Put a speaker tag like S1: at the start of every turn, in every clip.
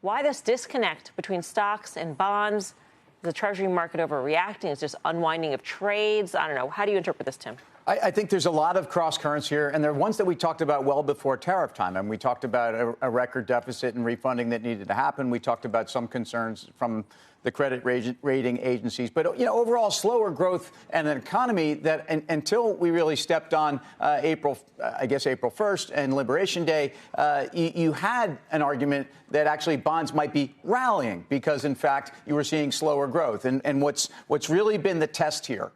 S1: why this disconnect between stocks and bonds. The Treasury market overreacting? Is just unwinding of trades? I don't know. How do you interpret this, Tim?
S2: I think there's a lot of cross currents here, and they're ones that we talked about well before tariff time. And we talked about a record deficit and refunding that needed to happen. We talked about some concerns from the credit rating agencies. But, overall slower growth and an economy that until we really stepped on April 1st and Liberation Day, you had an argument that actually bonds might be rallying because, in fact, you were seeing slower growth. And what's really been the test here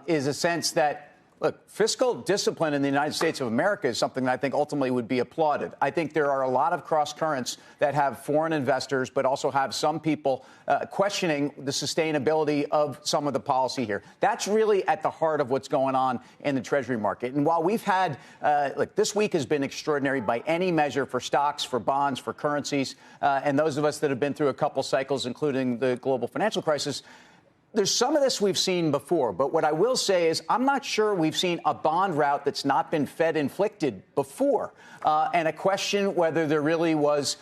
S2: is a sense that, look, fiscal discipline in the United States of America is something that I think ultimately would be applauded. I think there are a lot of cross currents that have foreign investors, but also have some people questioning the sustainability of some of the policy here. That's really at the heart of what's going on in the Treasury market. And while we've had, this week has been extraordinary by any measure for stocks, for bonds, for currencies, and those of us that have been through a couple cycles, including the global financial crisis, there's some of this we've seen before, but what I will say is I'm not sure we've seen a bond rout that's not been Fed-inflicted before, and a question whether there really was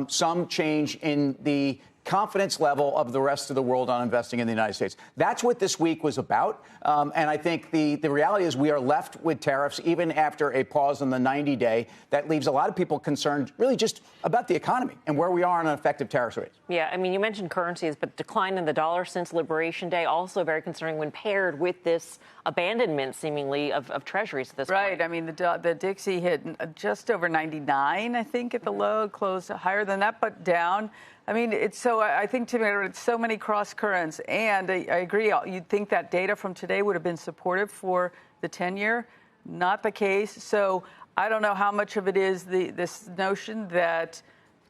S2: some change in the confidence level of the rest of the world on investing in the United States. That's what this week was about. And I think the reality is we are left with tariffs even after a pause on the 90-day. That leaves a lot of people concerned really just about the economy and where we are on an effective tariff rate.
S1: Yeah, I mean, you mentioned currencies, but decline in the dollar since Liberation Day also very concerning when paired with this abandonment, seemingly, of treasuries at this point.
S3: Right. I mean, the Dixie hit just over 99, I think, at the low, closed higher than that, but down. I mean, I think, Tim, it's so many cross currents. And I agree. You'd think that data from today would have been supportive for the 10-year. Not the case. So I don't know how much of it is this notion that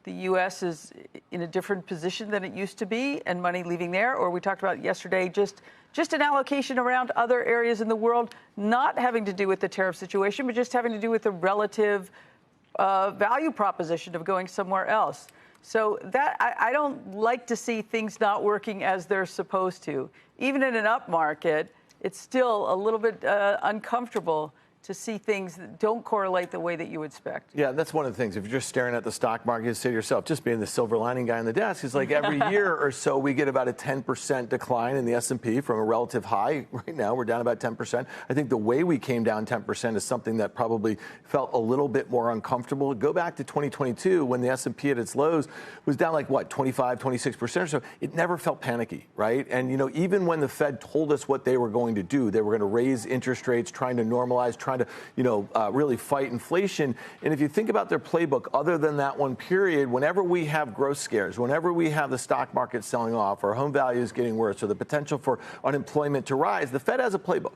S3: the U.S. is in a different position than it used to be and money leaving there. Or we talked about yesterday, just an allocation around other areas in the world, not having to do with the tariff situation, but just having to do with the relative value proposition of going somewhere else. So that I don't like to see things not working as they're supposed to. Even in an up market, it's still a little bit uncomfortable to see things that don't correlate the way that you would expect.
S4: Yeah, that's one of the things. If you're just staring at the stock market, you say to yourself, just being the silver lining guy on the desk, is like every year or so we get about a 10% decline in the S&P from a relative high. Right now, we're down about 10%. I think the way we came down 10% is something that probably felt a little bit more uncomfortable. Go back to 2022 when the S&P at its lows was down like, 25, 26% or so. It never felt panicky, right? And, even when the Fed told us what they were going to do, they were going to raise interest rates, trying to normalize, trying to, really fight inflation. And if you think about their playbook, other than that one period, whenever we have growth scares, whenever we have the stock market selling off or home values getting worse or the potential for unemployment to rise, the Fed has a playbook.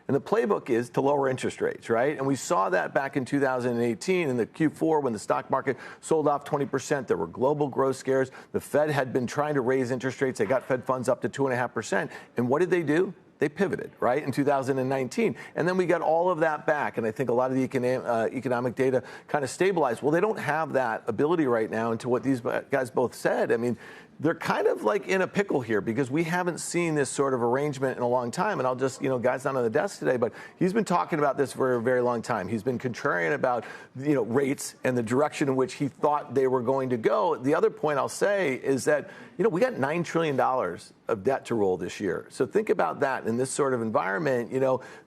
S4: And the playbook is to lower interest rates, right? And we saw that back in 2018 in the Q4 when the stock market sold off 20%. There were global growth scares. The Fed had been trying to raise interest rates. They got Fed funds up to 2.5%. And what did they do? They pivoted, right, in 2019. And then we got all of that back. And I think a lot of the economic data kind of stabilized. Well, they don't have that ability right now. And to what these guys both said, I mean, they're kind of like in a pickle here because we haven't seen this sort of arrangement in a long time. And I'll just, Guy's not on the desk today, but he's been talking about this for a very long time. He's been contrarian about, rates and the direction in which he thought they were going to go. The other point I'll say is that, we got $9 trillion of debt to roll this year. So think about that in this sort of environment.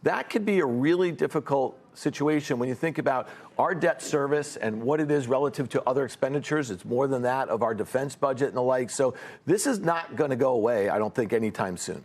S4: That could be a really difficult situation when you think about our debt service and what it is relative to other expenditures. It's more than that of our defense budget and the like. So this is not going to go away, I don't think, anytime soon.